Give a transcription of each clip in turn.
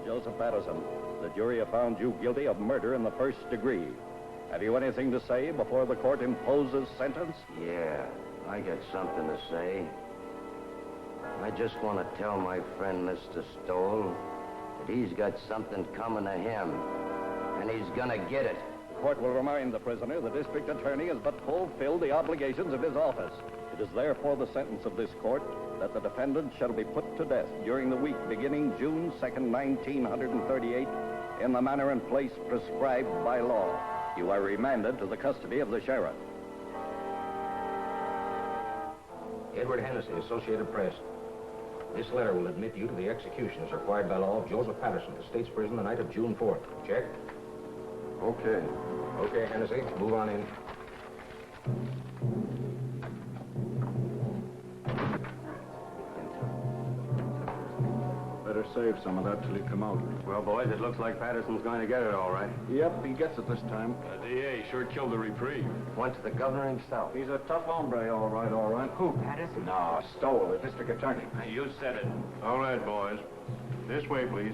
Joseph Patterson, the jury have found you guilty of murder in the first degree. Have you anything to say before the court imposes sentence? Yeah, I got something to say. I just want to tell my friend Mr. Stoll that he's got something coming to him, and he's gonna get it. The court will remind the prisoner the district attorney has but fulfilled the obligations of his office. It is therefore the sentence of this court that the defendant shall be put to death during the week beginning June 2nd, 1938, in the manner and place prescribed by law. You are remanded to the custody of the sheriff. Edward Hennessy, Associated Press. This letter will admit you to the execution as required by law of Joseph Patterson, the state's prison, the night of June 4th. Check? Okay. Okay, Hennessy, move on in. Better save some of that till you come out. Well, boys, it looks like Patterson's going to get it all right. Yep, he gets it this time. DA sure killed the reprieve. Went to the governor himself. He's a tough hombre, all right, all right. Who? Patterson? No, Stoll, the district attorney. You said it. All right, boys. This way, please.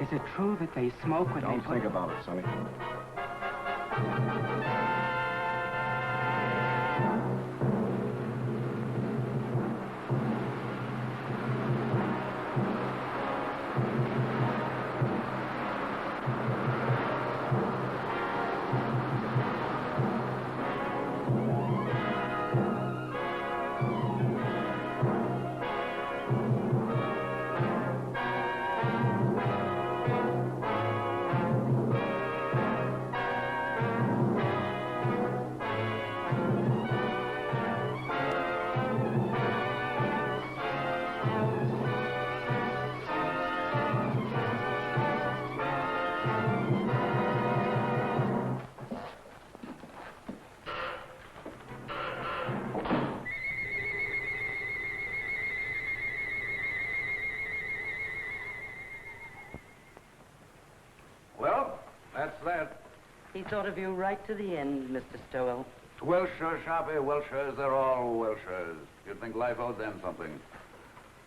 Is it true that they smoke when Don't they put... think about it, Sonny. That's that. He thought of you right to the end, Mr. Stowell. Welshers, Sharpie, Welshers, they're all Welshers. You'd think life owed them something.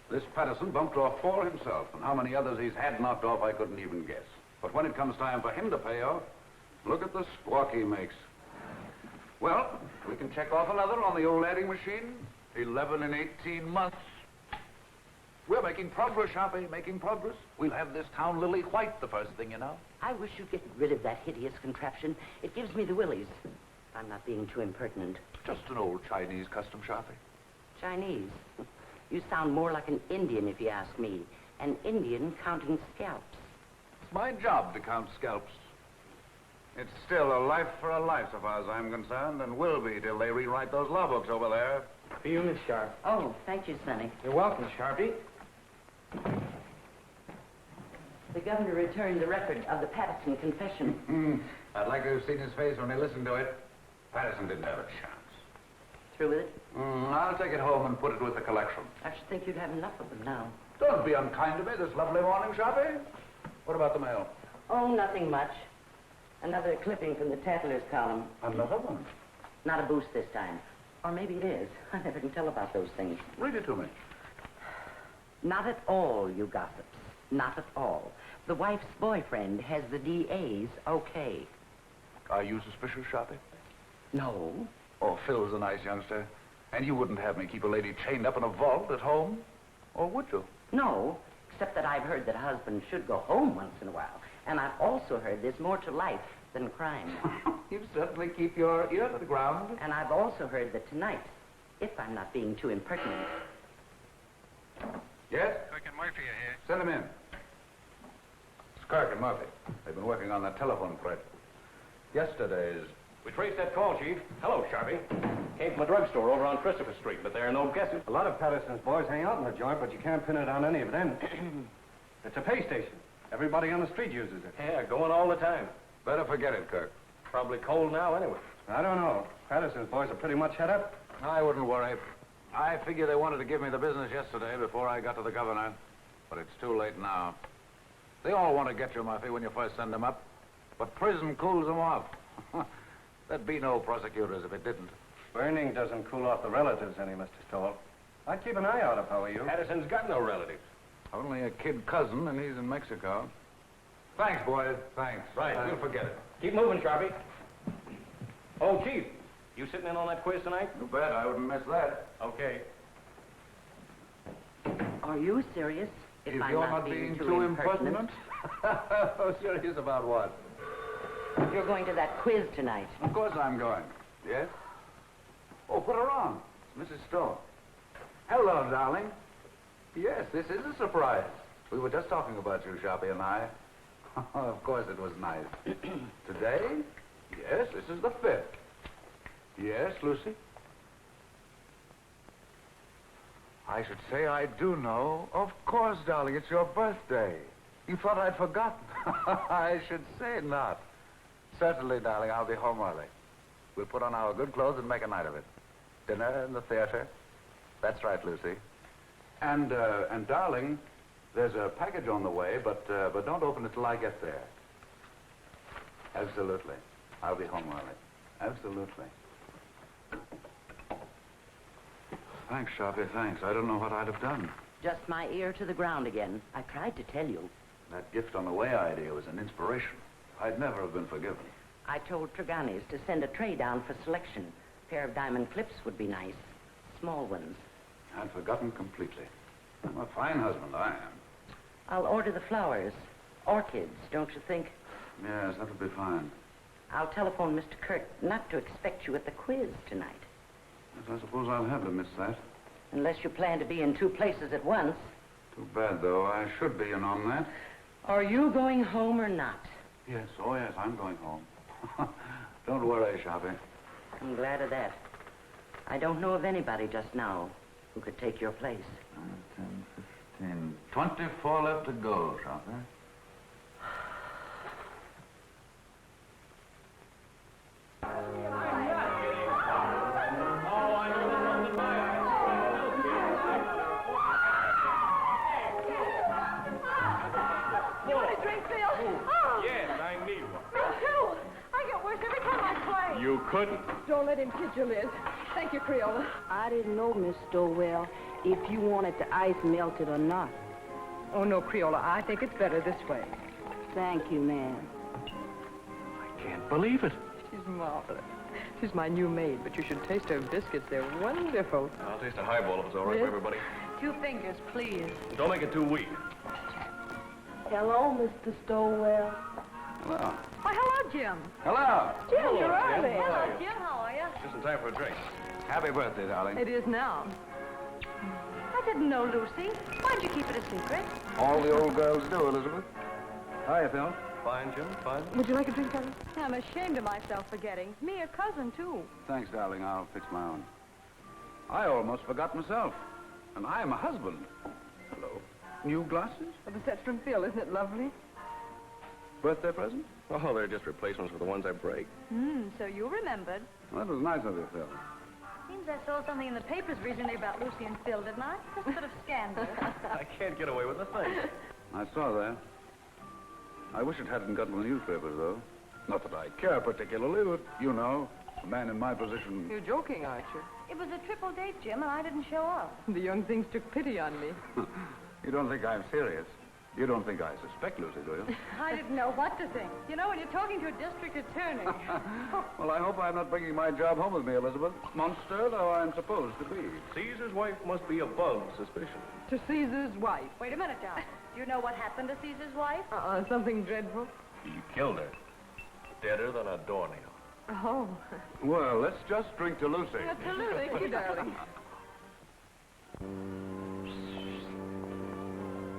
This Patterson bumped off 4 himself, and how many others he's had knocked off, I couldn't even guess. But when it comes time for him to pay off, look at the squawk he makes. Well, we can check off another on the old adding machine. 11 and 18 months. We're making progress, Sharpie, making progress. We'll have this town lily white the first thing you know. I wish you'd get rid of that hideous contraption. It gives me the willies. I'm not being too impertinent. Just an old Chinese custom, Sharpie. Chinese? You sound more like an Indian, if you ask me. An Indian counting scalps. It's my job to count scalps. It's still a life for a life, so far as I'm concerned, and will be till they rewrite those law books over there. For you, Miss Sharp. Oh, thank you, Sonny. You're welcome, Sharpie. The governor returned the record of the Patterson confession. I'd like to have seen his face when he listened to it. Patterson didn't have a chance. Through with it? I'll take it home and put it with the collection. I should think you'd have enough of them now. Don't be unkind to me this lovely morning, Sharpie. What about the mail? Oh, nothing much. Another clipping from the Tattlers column. Another one? Not a boost this time. Or maybe it is. I never can tell about those things. Read it to me. Not at all, you gossips. Not at all. The wife's boyfriend has the DA's okay. Are you suspicious, Sharpie? No. Oh, Phil's a nice youngster. And you wouldn't have me keep a lady chained up in a vault at home? Or would you? No, except that I've heard that husbands should go home once in a while. And I've also heard there's more to life than crime. You certainly keep your ear to the ground. And I've also heard that tonight, if I'm not being too impertinent... Yes? Clerk and Murphy are here. Send him in. It's Clerk and Murphy. They've been working on that telephone thread. Yesterday's... We traced that call, Chief. Hello, Sharpie. Came from a drugstore over on Christopher Street, but there are no guesses. A lot of Patterson's boys hang out in the joint, but you can't pin it on any of them. It's a pay station. Everybody on the street uses it. Yeah, going all the time. Better forget it, Kirk. Probably cold now anyway. I don't know. Patterson's boys are pretty much head up. I wouldn't worry. I figure they wanted to give me the business yesterday before I got to the governor. But it's too late now. They all want to get you, Murphy, when you first send them up. But prison cools them off. There'd be no prosecutors if it didn't. Burning doesn't cool off the relatives any, Mr. Stoll. I'd keep an eye out if I were you. Patterson's got no relatives. Only a kid cousin, and he's in Mexico. Thanks, boys. Thanks. Right, we'll forget it. Keep moving, Sharpie. Oh, Chief, you sitting in on that quiz tonight? You bet. I wouldn't miss that. Okay. Are you serious? If I'm you're not being too impertinent. Oh, serious about what? You're going to that quiz tonight. Of course I'm going. Yes? Oh, put her on. It's Mrs. Stoll. Hello, darling. Yes, this is a surprise. We were just talking about you, Sharpie and I. Of course it was nice. Today? Yes, this is the 5th. Yes, Lucy? I should say I do know. Of course, darling, it's your birthday. You thought I'd forgotten. I should say not. Certainly, darling, I'll be home early. We'll put on our good clothes and make a night of it. Dinner in the theater. That's right, Lucy. And darling, there's a package on the way, but don't open it till I get there. Absolutely. I'll be home early. Absolutely. Thanks, Sharpie, thanks. I don't know what I'd have done. Just my ear to the ground again. I tried to tell you. That gift on the way idea was an inspiration. I'd never have been forgiven. I told Tregani's to send a tray down for selection. A pair of diamond clips would be nice. Small ones. I'd forgotten completely. I'm a fine husband, I am. I'll order the flowers. Orchids, don't you think? Yes, that'll be fine. I'll telephone Mr. Kirk not to expect you at the quiz tonight. Yes, I suppose I'll have to miss that. Unless you plan to be in 2 places at once. Too bad, though. I should be in on that. Are you going home or not? Yes, oh yes, I'm going home. Don't worry, Sharpie. I'm glad of that. I don't know of anybody just now who could take your place. 10, 15, 24 left to go, Sharpie. You couldn't. Don't let him kid you, Liz. Thank you, Creola. I didn't know, Miss Stowell, if you wanted the ice melted or not. Oh, no, Creola. I think it's better this way. Thank you, ma'am. I can't believe it. She's marvelous. She's my new maid, but you should taste her biscuits. They're wonderful. I'll taste a highball if it's all right for everybody. 2 fingers, please. Don't make it too weak. Hello, Mr. Stowell. Hello. Why, hello, Jim. Hello. Jim, you're early. Hello, Jim. How are you? Just in time for a drink. Happy birthday, darling. It is now. I didn't know, Lucy. Why'd you keep it a secret? All the old girls do, Elizabeth. Hiya, Phil. Fine, Jim, fine. Would you like a drink, Ellie? I'm ashamed of myself for getting. Me, a cousin, too. Thanks, darling. I'll fix my own. I almost forgot myself. And I'm a husband. Hello. New glasses? Well, the set's from Phil. Isn't it lovely? Birthday present? Oh, they're just replacements for the ones I break. So you remembered. Well, that was nice of you, Phil. Seems I saw something in the papers recently about Lucy and Phil, didn't I? Just a bit of scandal. I can't get away with a thing. I saw that. I wish it hadn't gotten the newspapers, though. Not that I care particularly, but, you know, a man in my position... You're joking, aren't you? It was a triple date, Jim, and I didn't show up. The young things took pity on me. You don't think I'm serious? You don't think I suspect Lucy, do you? I didn't know what to think. You know, when you're talking to a district attorney. Well, I hope I'm not bringing my job home with me, Elizabeth. Monster though I'm supposed to be. Caesar's wife must be above suspicion. To Caesar's wife. Wait a minute, now. Do you know what happened to Caesar's wife? Something dreadful. He killed her. Deader than a doornail. Oh. Well, let's just drink to Lucy. Absolutely. Thank you, darling.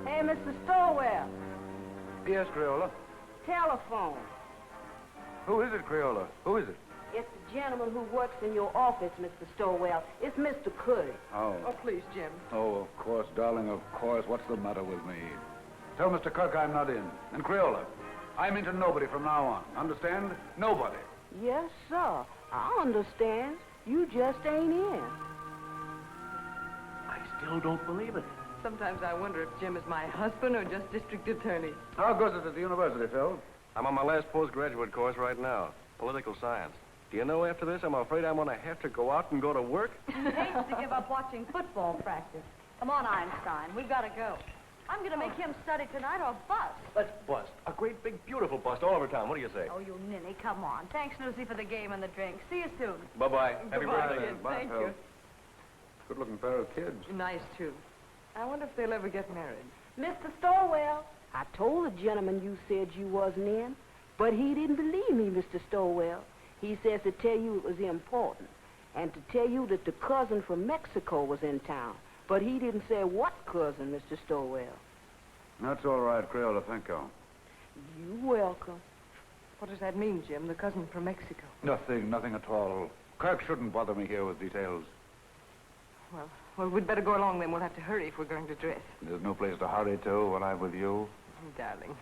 Hey, Mr. Stowell. Yes, Creola. Telephone. Who is it, Creola? Who is it? It's the gentleman who works in your office, Mr. Stowell. It's Mr. Curry. Oh. Oh, please, Jim. Oh, of course, darling, of course. What's the matter with me? Tell Mr. Kirk I'm not in. And Creola, I'm into nobody from now on. Understand? Nobody. Yes, sir. I understand. You just ain't in. I still don't believe it. Sometimes I wonder if Jim is my husband or just district attorney. How goes it at the university, Phil? I'm on my last postgraduate course right now, political science. Do you know, after this, I'm afraid I'm going to have to go out and go to work? He hates to give up watching football practice. Come on, Einstein. We've got to go. I'm going to make him study tonight or bust. Let's bust. A great, big, beautiful bust all over town. What do you say? Oh, you ninny, come on. Thanks, Lucy, for the game and the drink. See you soon. Bye-bye. Happy Goodbye, birthday. kid. Thank you. Good-looking pair of kids. Nice, too. I wonder if they'll ever get married. Mr. Stowell, I told the gentleman you said you wasn't in, but he didn't believe me, Mr. Stowell. He says to tell you it was important, and to tell you that the cousin from Mexico was in town. But he didn't say what cousin, Mr. Stowell. That's all right, Crayola. Thank you. You're welcome. What does that mean, Jim? The cousin from Mexico? Nothing at all. Kirk shouldn't bother me here with details. Well, we'd better go along then. We'll have to hurry if we're going to dress. There's no place to hurry to when I'm with you. Oh, darling.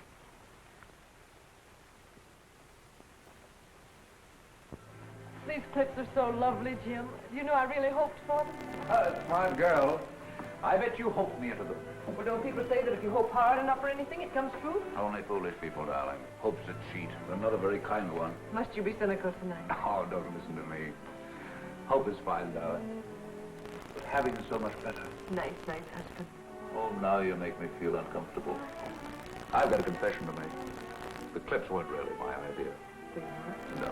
These clips are so lovely, Jim. You know, I really hoped for them. Smart girl. I bet you hoped me into them. Well, don't people say that if you hope hard enough for anything, it comes true? Only foolish people, darling. Hope's a cheat, but not a very kind one. Must you be cynical tonight? Oh, don't listen to me. Hope is fine, darling. But having is so much better. Nice, husband. Oh, now you make me feel uncomfortable. I've got a confession to make. The clips weren't really my idea. No,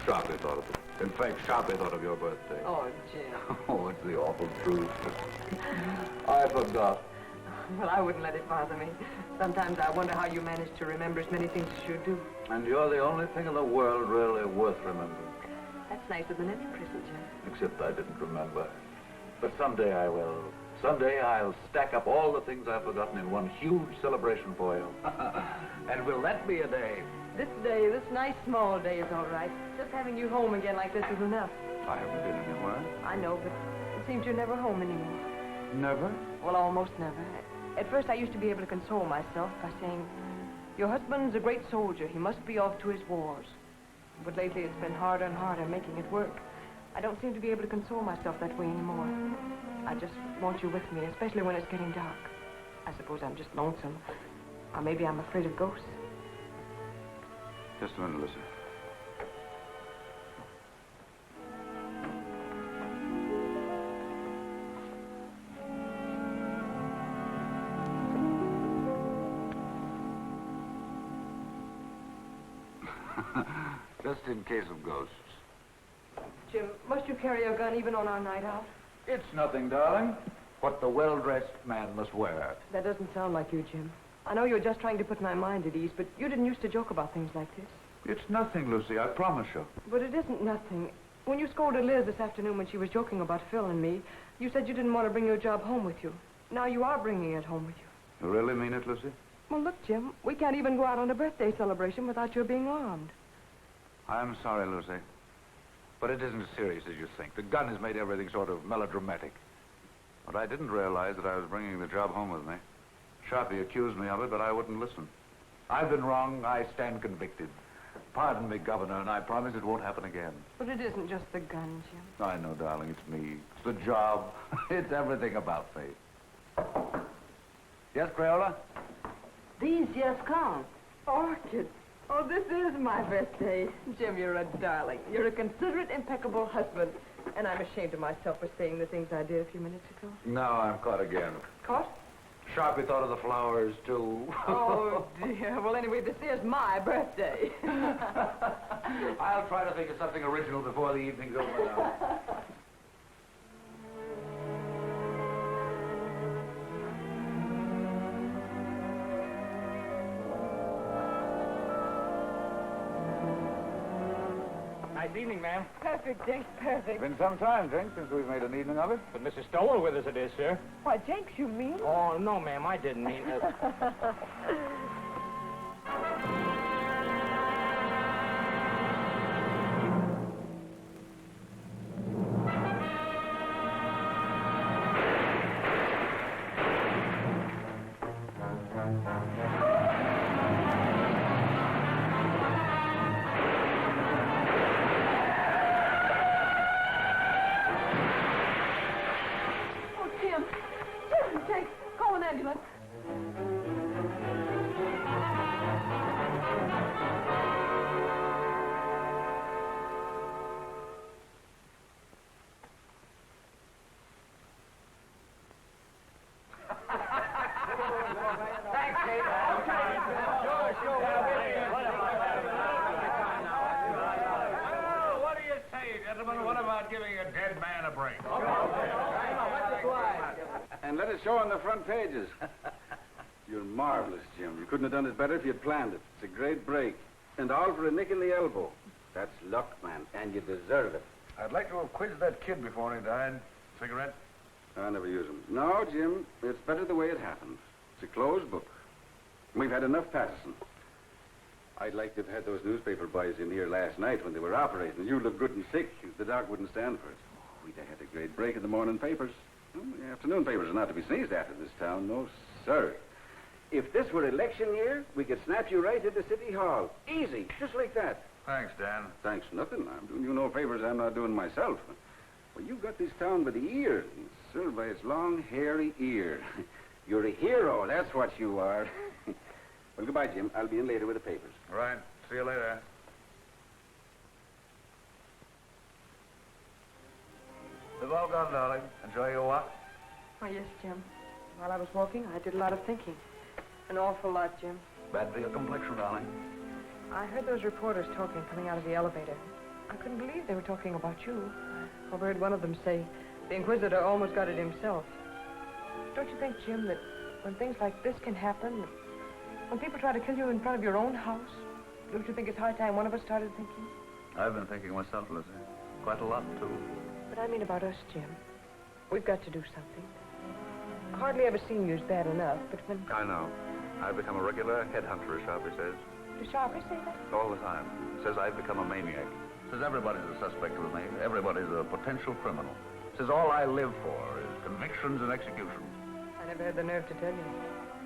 Sharpie thought of it. In fact, Sharpie thought of your birthday. Oh, Jim. Oh, it's the awful truth. I forgot. Well, I wouldn't let it bother me. Sometimes I wonder how you manage to remember as many things as you do. And you're the only thing in the world really worth remembering. That's nicer than any present, Jim. Except I didn't remember. But someday I will. Someday I'll stack up all the things I've forgotten in one huge celebration for you. And will that be a day? This day, this nice small day is all right. Just having you home again like this is enough. I haven't been anywhere. I know, but it seems you're never home anymore. Never? Well, almost never. At first, I used to be able to console myself by saying, your husband's a great soldier. He must be off to his wars. But lately, it's been harder and harder making it work. I don't seem to be able to console myself that way anymore. I just want you with me, especially when it's getting dark. I suppose I'm just lonesome. Or maybe I'm afraid of ghosts. Just a minute, listen. Just in case of ghosts. Jim, must you carry a gun even on our night out? It's nothing, darling. What the well-dressed man must wear. That doesn't sound like you, Jim. I know you're just trying to put my mind at ease, but you didn't used to joke about things like this. It's nothing, Lucy, I promise you. But it isn't nothing. When you scolded Liz this afternoon when she was joking about Phil and me, you said you didn't want to bring your job home with you. Now you are bringing it home with you. You really mean it, Lucy? Well, look, Jim, we can't even go out on a birthday celebration without your being armed. I'm sorry, Lucy. But it isn't as serious as you think. The gun has made everything sort of melodramatic. But I didn't realize that I was bringing the job home with me. Sharpie accused me of it, but I wouldn't listen. I've been wrong. I stand convicted. Pardon me, Governor, and I promise it won't happen again. But it isn't just the gun, Jim. I know, darling. It's me. It's the job. It's everything about me. Yes, Crayola? These just come. Orchid. Oh, this is my birthday. Jim, you're a darling. You're a considerate, impeccable husband. And I'm ashamed of myself for saying the things I did a few minutes ago. Now I'm caught again. Caught? Sharpie thought of the flowers, too. Oh, dear. Well, anyway, this is my birthday. I'll try to think of something original before the evening's over now. Nice evening, ma'am. Perfect, Jenks, perfect. Been some time, Drink, since we've made an evening of it. But Mrs. Doyle with us it is, sir. Why, Jenks, you mean? Oh, no, ma'am, I didn't mean it. giving a dead man a break. And let it show on the front pages. You're marvelous, Jim. You couldn't have done it better if you'd planned it. It's a great break. And all for a nick in the elbow. That's luck, man, and you deserve it. I'd like to have quizzed that kid before he died. Cigarette? I never use them. No, Jim, it's better the way it happened. It's a closed book. We've had enough Patterson. I'd like to have had those newspaper boys in here last night when they were operating. You looked good and sick. The doc wouldn't stand for it. Oh, we'd have had a great break in the morning papers. Well, the afternoon papers are not to be sneezed at in this town. No, sir. If this were election year, we could snap you right into City Hall. Easy, just like that. Thanks, Dan. Thanks, nothing. I'm doing you no favors I'm not doing myself. Well, you've got this town by the ear, served by its long, hairy ear. You're a hero, that's what you are. Well, goodbye, Jim. I'll be in later with the papers. All right. See you later. They've all gone, darling. Enjoy your walk. Oh, yes, Jim. While I was walking, I did a lot of thinking. An awful lot, Jim. Bad for your complexion, darling. I heard those reporters talking coming out of the elevator. I couldn't believe they were talking about you. I overheard one of them say the Inquisitor almost got it himself. Don't you think, Jim, that when things like this can happen, when people try to kill you in front of your own house, don't you think it's high time one of us started thinking? I've been thinking myself, Lizzie. Quite a lot, too. But I mean about us, Jim. We've got to do something. Hardly ever seen you as bad enough, but when... I know. I've become a regular headhunter, Sharpie says. Does Sharpie say that? All the time. Says I've become a maniac. Says everybody's a suspect with me. Everybody's a potential criminal. Says all I live for is convictions and executions. I never had the nerve to tell you.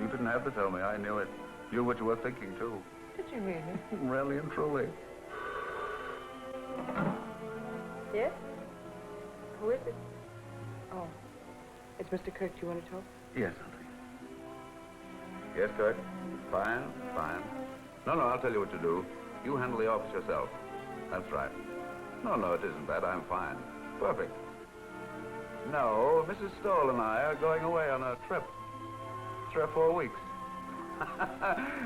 You didn't have to tell me. I knew it. You what you were thinking, too. Did you really? Really and truly. Yes? Who is it? Oh. It's Mr. Kirk. Do you want to talk? Yes, Auntie. Yes, Clerk. Fine, fine. No, I'll tell you what to do. You handle the office yourself. That's right. No, it isn't that. I'm fine. Perfect. No, Mrs. Stoll and I are going away on a trip. 3 or 4 weeks.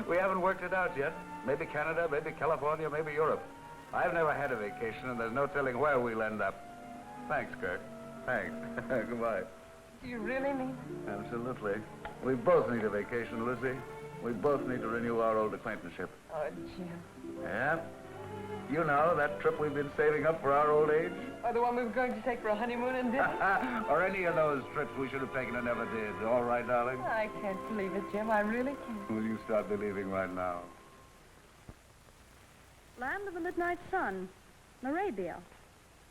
We haven't worked it out yet. Maybe Canada, maybe California, maybe Europe. I've never had a vacation, and there's no telling where we'll end up. Thanks, Kirk. Thanks. Goodbye. Do you really mean it? Absolutely. We both need a vacation, Lucy. We both need to renew our old acquaintanceship. Oh, Jim. Yeah? You know, that trip we've been saving up for our old age? Or the one we were going to take for a honeymoon and dinner? Or any of those trips we should have taken and never did. All right, darling? I can't believe it, Jim. I really can't. Will you start believing right now? Land of the Midnight Sun, Arabia,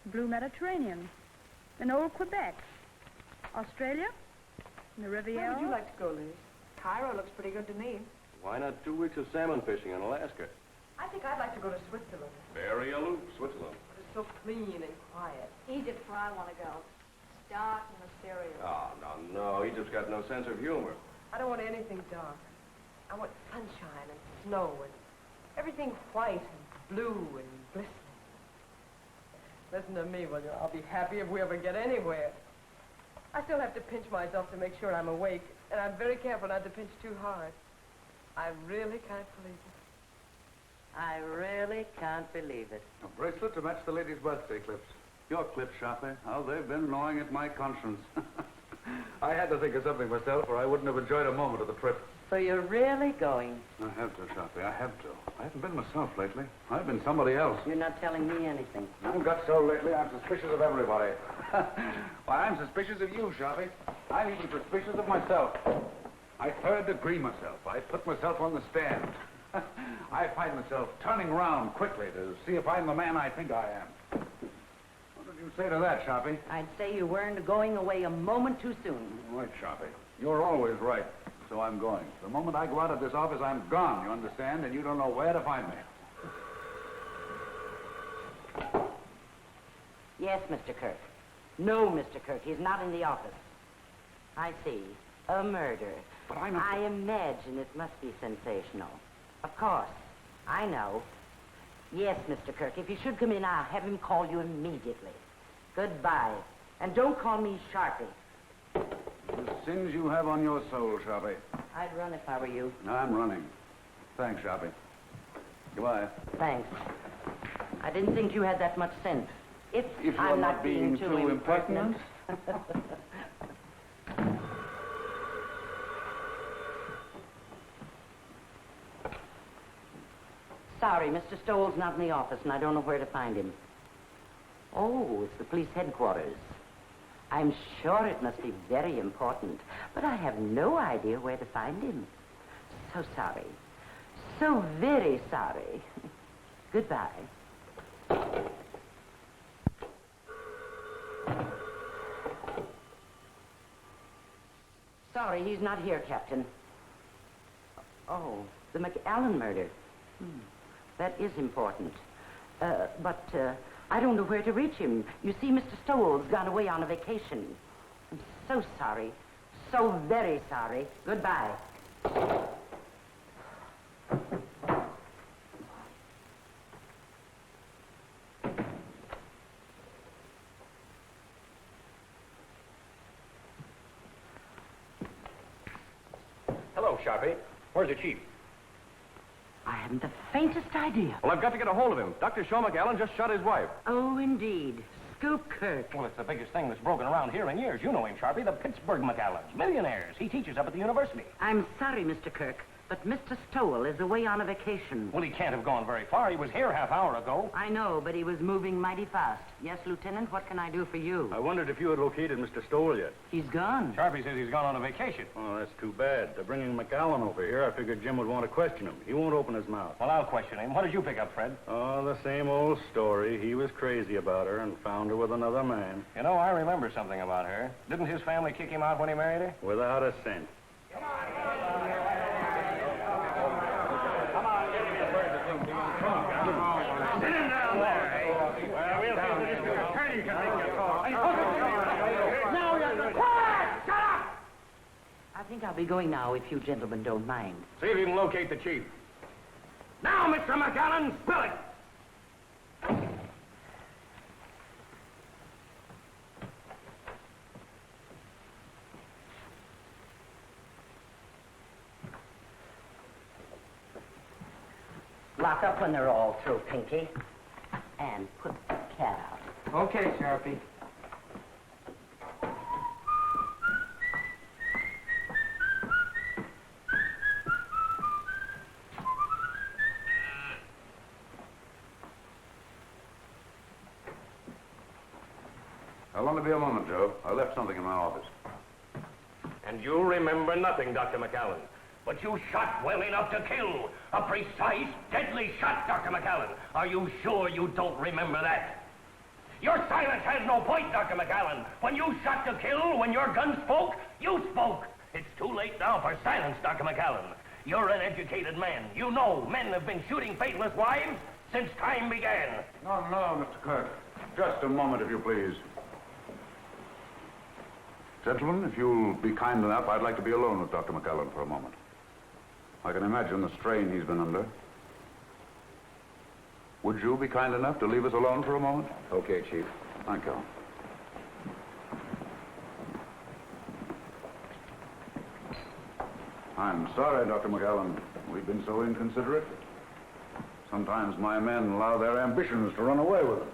Blue Mediterranean, in old Quebec, Australia, the Riviera. Where would you like to go, Liz? Cairo looks pretty good to me. Why not 2 weeks of salmon fishing in Alaska? I think I'd like to go to Switzerland. Very aloof, Switzerland. It's so clean and quiet. Egypt's where I want to go. It's dark and mysterious. Oh, no. Egypt's got no sense of humor. I don't want anything dark. I want sunshine and snow and everything white and blue and glistening. Listen to me, will you? I'll be happy if we ever get anywhere. I still have to pinch myself to make sure I'm awake, and I'm very careful not to pinch too hard. I really can't believe it. I really can't believe it. A bracelet to match the lady's birthday clips. Your clips, Sharpie. How they've been gnawing at my conscience. I had to think of something myself, or I wouldn't have enjoyed a moment of the trip. So you're really going? I have to, Sharpie. I have to. I haven't been myself lately. I've been somebody else. You're not telling me anything. I've got so lately, I'm suspicious of everybody. Why, I'm suspicious of you, Sharpie. I'm even suspicious of myself. I third degree myself. I put myself on the stand. I find myself turning around quickly to see if I'm the man I think I am. What did you say to that, Sharpie? I'd say you weren't going away a moment too soon. Right, Sharpie. You're always right. So I'm going. The moment I go out of this office, I'm gone, you understand? And you don't know where to find me. Yes, Mr. Kirk. No, Mr. Kirk, he's not in the office. I see. A murder. But I'm not... I imagine it must be sensational. Of course. I know. Yes, Mr. Kirk, if you should come in, I'll have him call you immediately. Goodbye. And don't call me Sharpie. The sins you have on your soul, Sharpie. I'd run if I were you. I'm running. Thanks, Sharpie. Goodbye. Thanks. I didn't think you had that much sense. If If I'm you're not being too impertinent. Sorry, Mr. Stoll's not in the office, and I don't know where to find him. Oh, it's the police headquarters. I'm sure it must be very important, but I have no idea where to find him. So sorry. So very sorry. Goodbye. Sorry, he's not here, Captain. Oh, the McAllen murder. That is important. But I don't know where to reach him. You see, Mr. Stoll's gone away on a vacation. I'm so sorry. So very sorry. Goodbye. Hello, Sharpie. Where's the chief? I haven't the faintest idea. Well, I've got to get a hold of him. Dr. Shaw McAllen just shot his wife. Oh, indeed. Scoop Kirk. Well, it's the biggest thing that's broken around here in years. You know him, Sharpie, the Pittsburgh McAllens. Millionaires. He teaches up at the university. I'm sorry, Mr. Kirk, but Mr. Stowell is away on a vacation. Well, he can't have gone very far. He was here half hour ago. I know, but he was moving mighty fast. Yes, Lieutenant, what can I do for you? I wondered if you had located Mr. Stowell yet. He's gone. Sharpie says he's gone on a vacation. Oh, that's too bad. They're bringing McAllen over here. I figured Jim would want to question him. He won't open his mouth. Well, I'll question him. What did you pick up, Fred? Oh, the same old story. He was crazy about her and found her with another man. You know, I remember something about her. Didn't his family kick him out when he married her? Without a cent. Sit him down there. Well, we'll see if the district attorney can make your call. Now you're quiet! Shut up! I think I'll be going now, if you gentlemen don't mind. See if you can locate the chief. Now, Mr. McAllen, spill it! Lock up when they're all through, Pinky. And put the cat out. Okay, Sharpie. I'll only be a moment, Joe. I left something in my office. And you remember nothing, Dr. McAllen. But you shot well enough to kill. A precise, deadly shot, Dr. McAllen. Are you sure you don't remember that? Your silence has no point, Dr. McAllen. When you shot to kill, when your gun spoke, you spoke. It's too late now for silence, Dr. McAllen. You're an educated man. You know men have been shooting faithless wives since time began. No, Mr. Clerk. Just a moment, if you please. Gentlemen, if you'll be kind enough, I'd like to be alone with Dr. McAllen for a moment. I can imagine the strain he's been under. Would you be kind enough to leave us alone for a moment? Okay, Chief. Thank you. I'm sorry, Dr. McAllen. We've been so inconsiderate. Sometimes my men allow their ambitions to run away with them.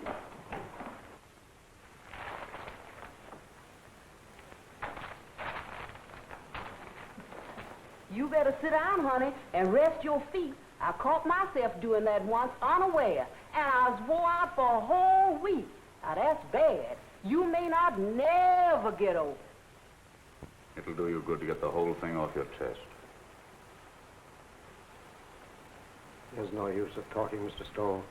You better sit down, honey, and rest your feet. I caught myself doing that once unaware, and I was wore out for a whole week. Now, that's bad. You may not never get over it. It'll do you good to get the whole thing off your chest. There's no use of talking, Mr. Stoll.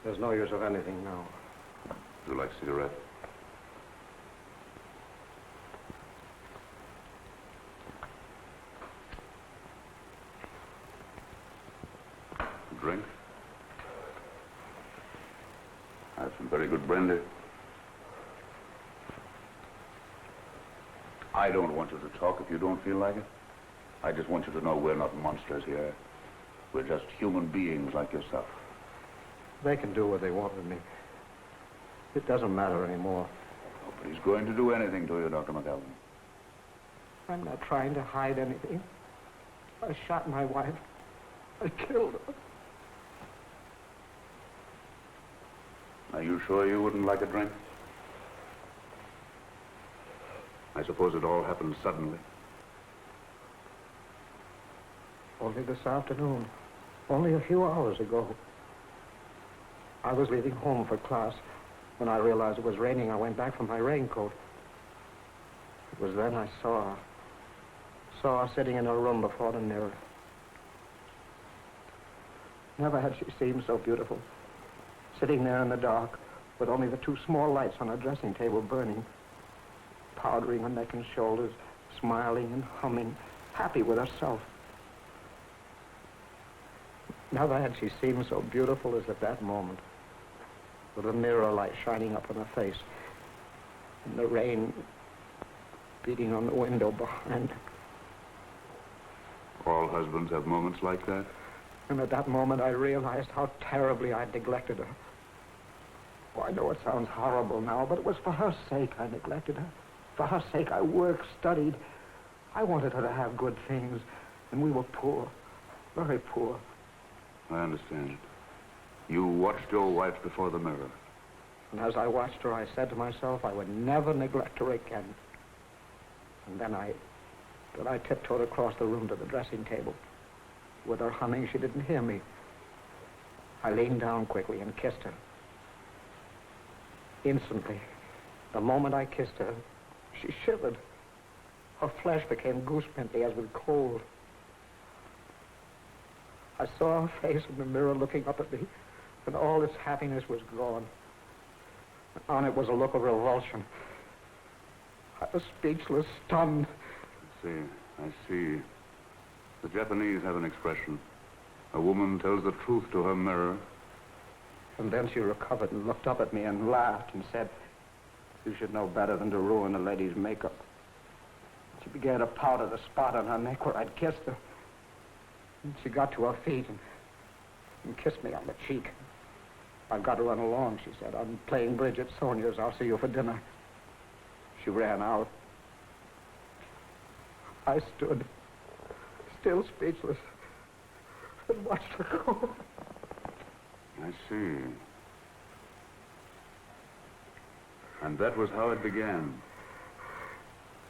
There's no use of anything now. Would you like a cigarette? Drink? I have some very good brandy. I don't want you to talk if you don't feel like it. I just want you to know we're not monsters here. We're just human beings like yourself. They can do what they want with me. It doesn't matter anymore. Nobody's going to do anything to you, Dr. McAllen. I'm not trying to hide anything. I shot my wife. I killed her. I Are you sure you wouldn't like a drink? I suppose it all happened suddenly. Only this afternoon. Only a few hours ago. I was leaving home for class. When I realized it was raining, I went back for my raincoat. It was then I saw her sitting in her room before the mirror. Never had she seemed so beautiful. Sitting there in the dark, with only the two small lights on her dressing table burning, powdering her neck and shoulders, smiling and humming, happy with herself. Never had she seemed so beautiful as at that moment, with the mirror light shining up on her face, and the rain beating on the window behind her. All husbands have moments like that. And at that moment, I realized how terribly I'd neglected her. Oh, I know it sounds horrible now, but it was for her sake I neglected her. For her sake, I worked, studied. I wanted her to have good things, and we were poor, very poor. I understand. You watched your wife before the mirror. And as I watched her, I said to myself I would never neglect her again. And then I tiptoed across the room to the dressing table. With her humming, she didn't hear me. I leaned down quickly and kissed her. Instantly, the moment I kissed her, she shivered. Her flesh became goosepimply as with cold. I saw her face in the mirror looking up at me, and all its happiness was gone. On it was a look of revulsion. I was speechless, stunned. I see. The Japanese have an expression. A woman tells the truth to her mirror. And then she recovered and looked up at me and laughed and said, "You should know better than to ruin a lady's makeup." She began to powder the spot on her neck where I'd kissed her. And she got to her feet and kissed me on the cheek. "I've got to run along," she said. "I'm playing bridge at Sonia's. I'll see you for dinner." She ran out. I stood, still speechless, and watched her go. I see. And that was how it began.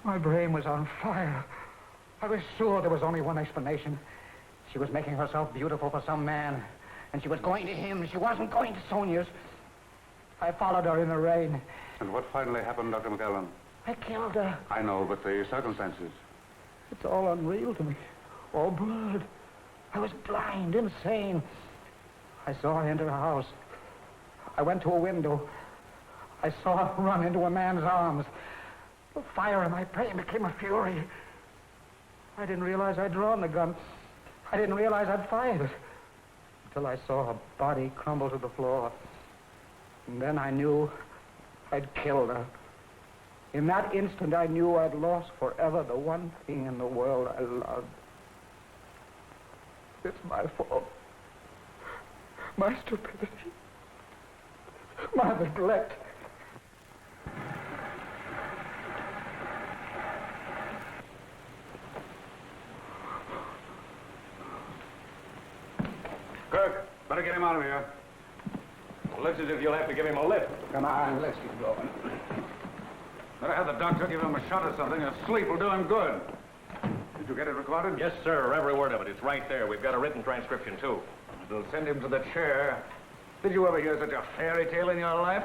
My brain was on fire. I was sure there was only one explanation. She was making herself beautiful for some man, and she was going to him. She wasn't going to Sonia's. I followed her in the rain. And what finally happened, Dr. McAllen? I killed her. I know, but the circumstances. It's all unreal to me. All blurred. I was blind, insane. I saw her enter a house. I went to a window. I saw her run into a man's arms. The fire in my brain became a fury. I didn't realize I'd drawn the gun. I didn't realize I'd fired it. Until I saw her body crumble to the floor. And then I knew I'd killed her. In that instant, I knew I'd lost forever the one thing in the world I loved. It's my fault. My stupidity. My neglect. Clerk, better get him out of here. Well, looks as if you'll have to give him a lift. Come on, let's get going. Better have the doctor give him a shot or something. A sleep will do him good. Did you get it recorded? Yes, sir. Every word of it. It's right there. We've got a written transcription, too. It'll send him to the chair. Did you ever hear such a fairy tale in your life?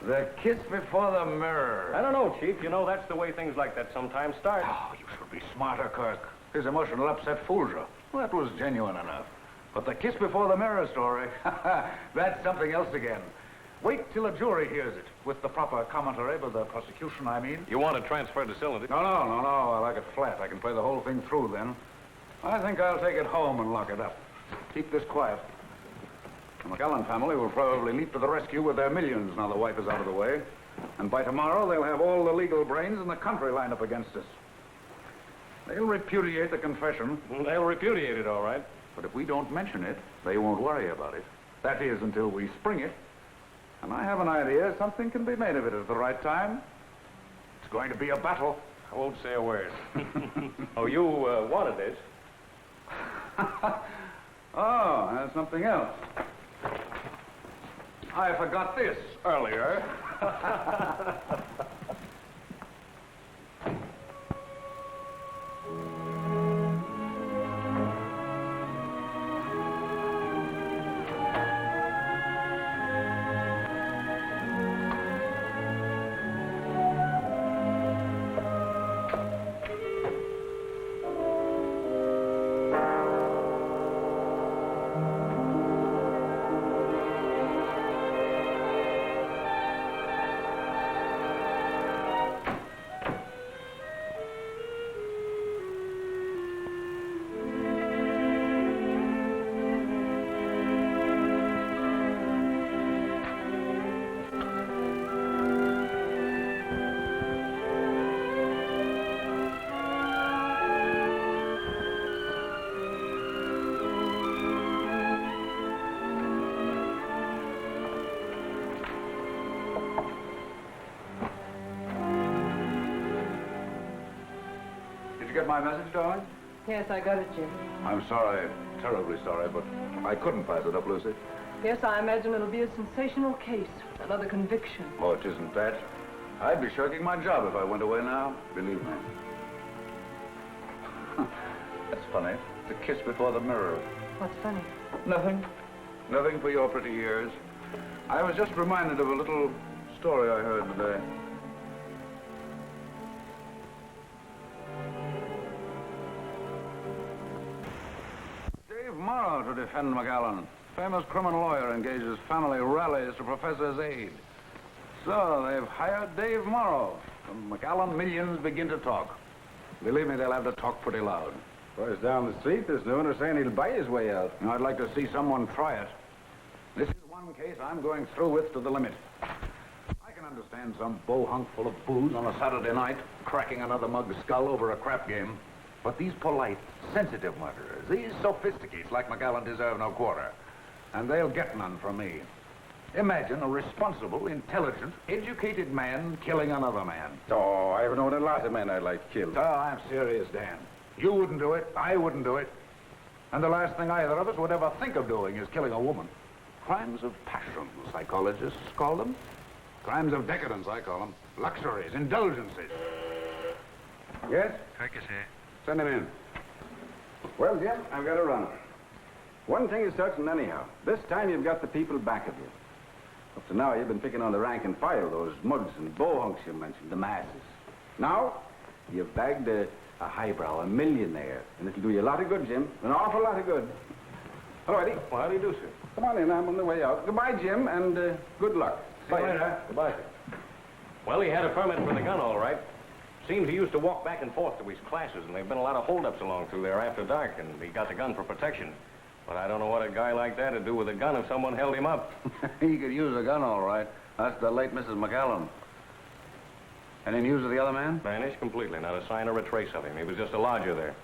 The kiss before the mirror. I don't know, Chief. You know, that's the way things like that sometimes start. Oh, you should be smarter, Kirk. His emotional upset fooled you. Well, that was genuine enough. But the kiss before the mirror story, that's something else again. Wait till a jury hears it, with the proper commentary by the prosecution, I mean. You want to transfer the cylinder? No. I like it flat. I can play the whole thing through then. I think I'll take it home and lock it up. Keep this quiet. The McAllen family will probably leap to the rescue with their millions now the wife is out of the way. And by tomorrow, they'll have all the legal brains in the country lined up against us. They'll repudiate the confession. They'll repudiate it, all right. But if we don't mention it, they won't worry about it. That is, until we spring it. And I have an idea something can be made of it at the right time. It's going to be a battle. I won't say a word. Oh, you wanted this. Oh, that's something else. I forgot this earlier. Get my message, darling? Yes, I got it, Jim. I'm sorry, terribly sorry, but I couldn't pass it up, Lucy. Yes, I imagine it'll be a sensational case. Another conviction. Oh, it isn't that. I'd be shirking my job if I went away now, believe me. That's funny. It's a kiss before the mirror. What's funny? Nothing. Nothing for your pretty ears. I was just reminded of a little story I heard today. Tomorrow to defend McAllen. Famous criminal lawyer engages family rallies to professor's aid. So they've hired Dave Morrow. And McAllen millions begin to talk. Believe me, they'll have to talk pretty loud. Boys down the street, there's no one who's saying he'll buy his way out. I'd like to see someone try it. This is one case I'm going through with to the limit. I can understand some bohunk full of booze on a Saturday night cracking another mug's skull over a crap game. But these polite, sensitive murderers, these sophisticates like McAllen deserve no quarter. And they'll get none from me. Imagine a responsible, intelligent, educated man killing another man. Oh, I've known a lot of men I'd like killed. Oh, I'm serious, Dan. You wouldn't do it. I wouldn't do it. And the last thing either of us would ever think of doing is killing a woman. Crimes of passion, psychologists call them. Crimes of decadence, I call them. Luxuries, indulgences. Yes? Clerk is here. Send him in. Well, Jim, I've got to run. One thing is certain anyhow. This time you've got the people back of you. Up to now, you've been picking on the rank and file, those mugs and bohunks you mentioned, the masses. Now, you've bagged a highbrow, a millionaire, and it'll do you a lot of good, Jim. An awful lot of good. All righty. Well, how do you do, sir? Come on in, I'm on the way out. Goodbye, Jim, and good luck. See you later. Goodbye, sir. Well, he had a permit for the gun, all right. Seems he used to walk back and forth to his classes, and there have been a lot of holdups along through there after dark, and he got the gun for protection. But I don't know what a guy like that would do with a gun if someone held him up. He could use a gun, all right. That's the late Mrs. McAllen. Any news of the other man? Vanished completely. Not a sign or a trace of him. He was just a lodger there.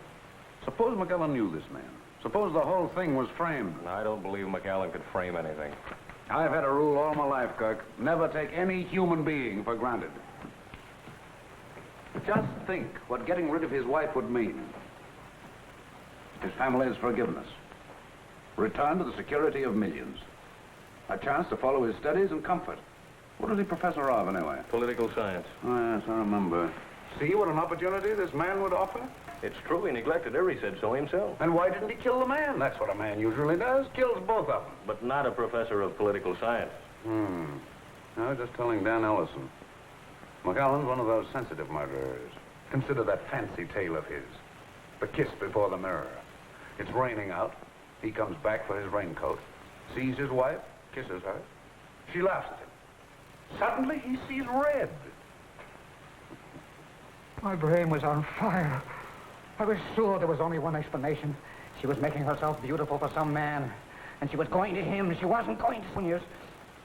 Suppose McAllen knew this man. Suppose the whole thing was framed. I don't believe McAllen could frame anything. I've had a rule all my life, Kirk. Never take any human being for granted. Just think what getting rid of his wife would mean. His family's forgiveness. Return to the security of millions. A chance to follow his studies and comfort. What was he professor of, anyway? Political science. Oh, yes, I remember. See what an opportunity this man would offer? It's true. He neglected her. He said so himself. And why didn't he kill the man? That's what a man usually does. Kills both of them. But not a professor of political science. I was just telling Dan Ellison. McAllen's one of those sensitive murderers. Consider that fancy tale of his. The kiss before the mirror. It's raining out. He comes back for his raincoat. Sees his wife. Kisses her. She laughs at him. Suddenly he sees red. My brain was on fire. I was sure there was only one explanation. She was making herself beautiful for some man. And she was going to him. She wasn't going to Seniors.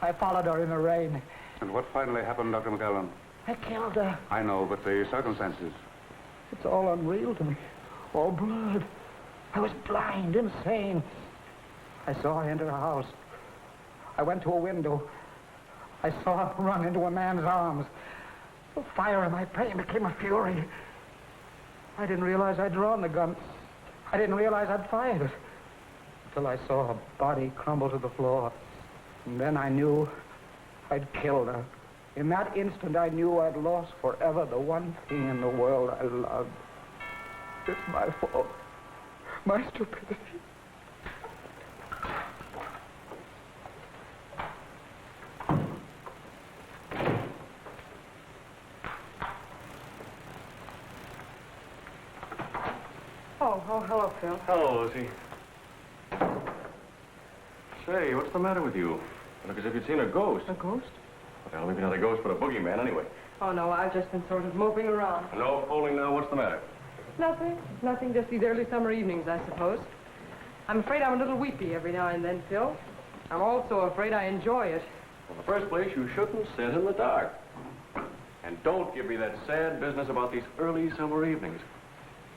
I followed her in the rain. And what finally happened, Dr. McAllen? I killed her. I know, but the circumstances. It's all unreal to me. All blood. I was blind, insane. I saw her enter a house. I went to a window. I saw her run into a man's arms. The fire in my brain became a fury. I didn't realize I'd drawn the gun. I didn't realize I'd fired it. Until I saw her body crumble to the floor. And then I knew I'd killed her. In that instant, I knew I'd lost forever the one thing in the world I loved. It's my fault. My stupidity. Oh, hello, Phil. Hello, Lucy. Say, what's the matter with you? You look as if you'd seen a ghost. A ghost? Well, maybe not a ghost, but a boogeyman anyway. Oh, no, I've just been sort of moping around. No fooling now. What's the matter? Nothing, just these early summer evenings, I suppose. I'm afraid I'm a little weepy every now and then, Phil. I'm also afraid I enjoy it. In the first place, you shouldn't sit in the dark. And don't give me that sad business about these early summer evenings.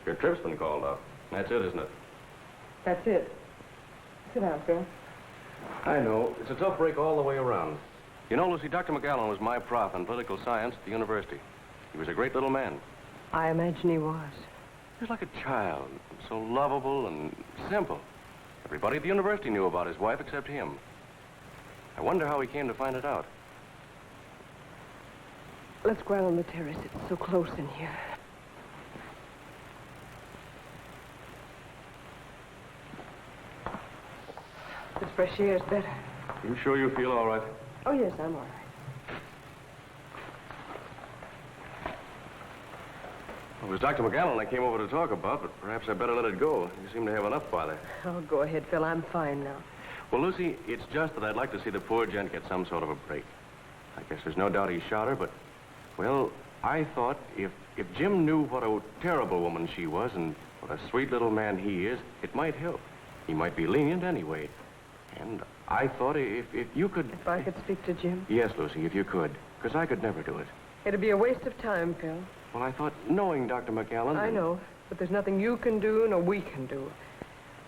Your trip's been called off. That's it, isn't it? That's it. Sit down, Phil. I know. It's a tough break all the way around. You know, Lucy, Dr. McAllen was my prof in political science at the university. He was a great little man. I imagine he was. He was like a child, so lovable and simple. Everybody at the university knew about his wife except him. I wonder how he came to find it out. Let's go out on the terrace. It's so close in here. This fresh air's better. You sure you feel all right? Oh, yes, I'm all right. It was Dr. McAllen I came over to talk about, but perhaps I better let it go. You seem to have enough bother. Oh, go ahead, Phil. I'm fine now. Well, Lucy, it's just that I'd like to see the poor gent get some sort of a break. I guess there's no doubt he shot her, but, well, I thought if Jim knew what a terrible woman she was and what a sweet little man he is, it might help. He might be lenient anyway. And I thought if you could... If I could speak to Jim? Yes, Lucy, if you could, because I could never do it. It'd be a waste of time, Phil. Well, I thought knowing Dr. McAllen... I know, but there's nothing you can do nor we can do.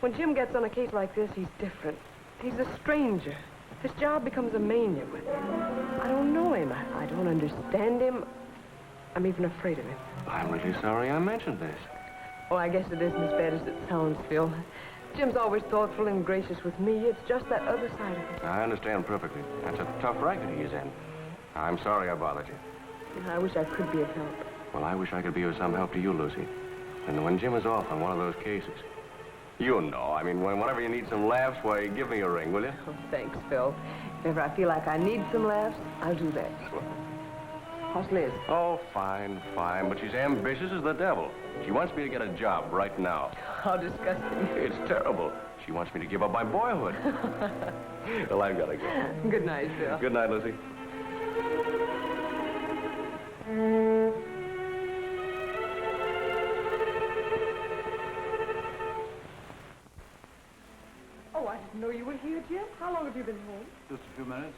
When Jim gets on a case like this, he's different. He's a stranger. His job becomes a mania with him. I don't know him. I don't understand him. I'm even afraid of him. I'm really sorry I mentioned this. Oh, I guess it isn't as bad as it sounds, Phil. Jim's always thoughtful and gracious with me. It's just that other side of it. I understand perfectly. That's a tough racket he is in. I'm sorry I bothered you. I wish I could be of help. Well, I wish I could be of some help to you, Lucy. And when Jim is off on one of those cases, you know, I mean, whenever you need some laughs, why, give me a ring, will you? Oh, thanks, Phil. If ever I feel like I need some laughs, I'll do that. How's Liz? Oh, fine, fine. But she's ambitious as the devil. She wants me to get a job right now. How disgusting. It's terrible. She wants me to give up my boyhood. Well, I've got to go. Good night, Phil. Good night, Lucy. Oh, I didn't know you were here, Jim. How long have you been home? Just a few minutes.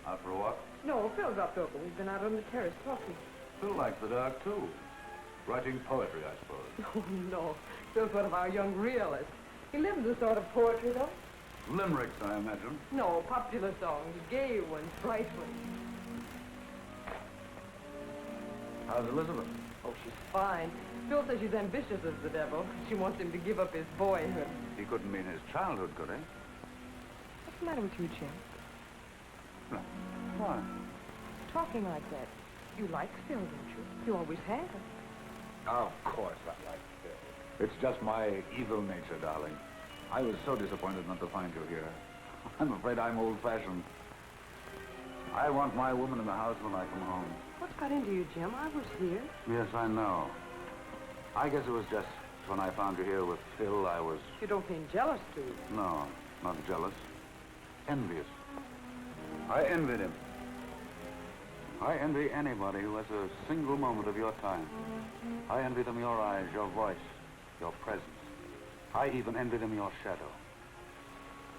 Out for a walk. No, Phil dropped over. We've been out on the terrace talking. Phil likes the dark, too. Writing poetry, I suppose. Oh, no. Phil's one of our young realists. He lives a sort of poetry, though. Limericks, I imagine. No, popular songs. Gay ones, bright ones. How's Elizabeth? Oh, she's fine. Phil says she's ambitious as the devil. She wants him to give up his boyhood. He couldn't mean his childhood, could he? What's the matter with you, Jim? No. Why? Talking like that. You like Phil, don't you? You always have. Of course I like Phil. It's just my evil nature, darling. I was so disappointed not to find you here. I'm afraid I'm old-fashioned. I want my woman in the house when I come home. What's got into you, Jim? I was here. Yes, I know. I guess it was just when I found you here with Phil, I was... You don't mean jealous, do you? No, not jealous. Envious. I envied him. I envy anybody who has a single moment of your time. I envy them your eyes, your voice, your presence. I even envy them your shadow.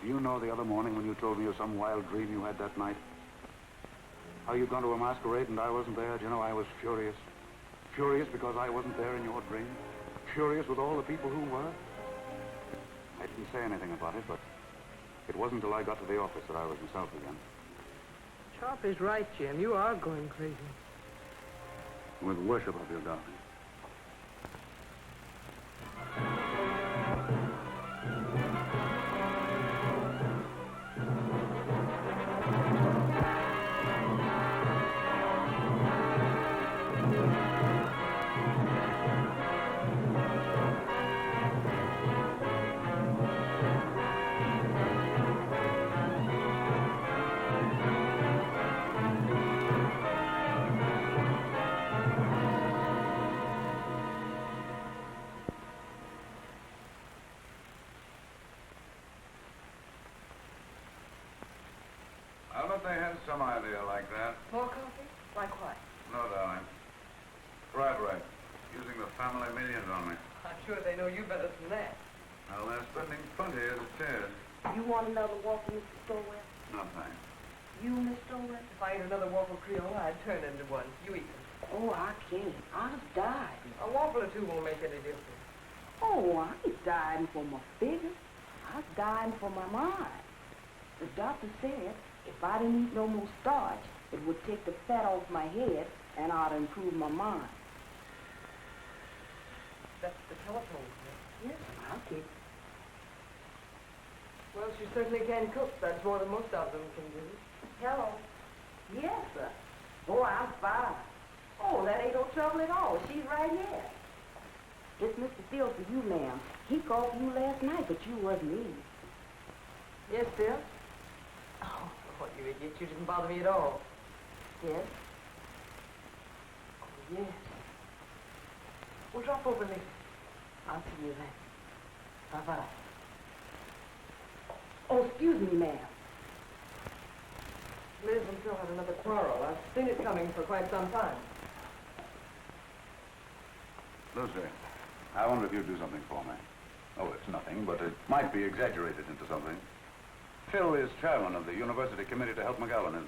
Do you know the other morning when you told me of some wild dream you had that night? How you'd gone to a masquerade and I wasn't there? Do you know, I was furious. Furious because I wasn't there in your dream. Furious with all the people who were. I didn't say anything about it, but it wasn't until I got to the office that I was myself again. Sharp is right, Jim. You are going crazy. With worship of your darling. thought they had some idea like that. More coffee? Like what? No, darling. Bribery. Using the family millions on me. I'm sure they know you better than that. Well, they're spending plenty as it is. You want another waffle, Mr. Stowell? No, thanks. You, Miss Stowell? If I ate another waffle Creole, I'd turn into one. You eat them. Oh, I can't. I'll die. A waffle or two won't make any difference. Oh, I ain't dying for my figure. I'm dying for my mind. The doctor said if I didn't eat no more starch, it would take the fat off my head and I'd improve my mind. That's the telephone. Yes, I'll take it. Well, she certainly can cook. That's more than most of them can do. Hello. Yes, sir. Oh, I'm fine. Oh, that ain't no trouble at all. She's right here. It's Mr. Phil for you, ma'am. He called for you last night, but you wasn't in. Yes, Phil? Oh, what you idiot. You didn't bother me at all. Yes? Oh, yes. Well, drop over later. I'll see you then. Bye-bye. Oh, excuse me, ma'am. Liz and Phil had another quarrel. I've seen it coming for quite some time. Lucy, I wonder if you'd do something for me. Oh, it's nothing, but it might be exaggerated into something. Phil is chairman of the university committee to help McAllen, isn't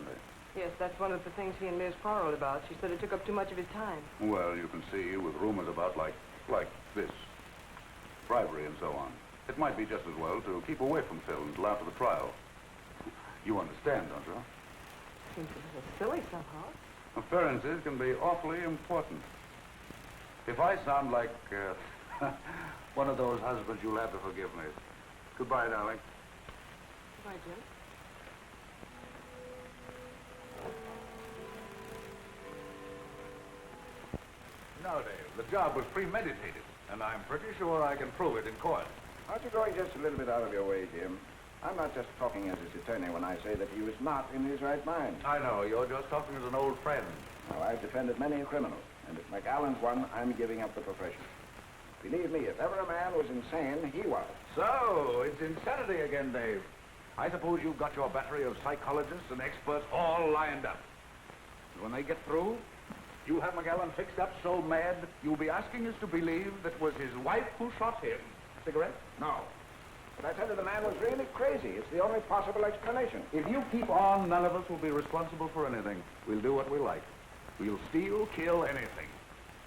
he? Yes, that's one of the things he and Liz quarreled about. She said it took up too much of his time. Well, you can see, with rumors about like this, bribery and so on, it might be just as well to keep away from Phil until after the trial. You understand, don't you? Seems a little silly somehow. Appearances can be awfully important. If I sound like one of those husbands, you'll have to forgive me. Goodbye, darling. Goodbye, Jim. No, Dave, the job was premeditated, and I'm pretty sure I can prove it in court. Aren't you going just a little bit out of your way, Jim? I'm not just talking as his attorney when I say that he was not in his right mind. I know, you're just talking as an old friend. Now, I've defended many a criminal, and if McAllen's one, I'm giving up the profession. Believe me, if ever a man was insane, he was. So, it's insanity again, Dave. I suppose you've got your battery of psychologists and experts all lined up. And when they get through, you'll have McAllen fixed up so mad, you'll be asking us to believe that it was his wife who shot him. Cigarette? No. But I tell you, the man was really crazy. It's the only possible explanation. If you keep on, none of us will be responsible for anything. We'll do what we like. We'll steal, kill, anything.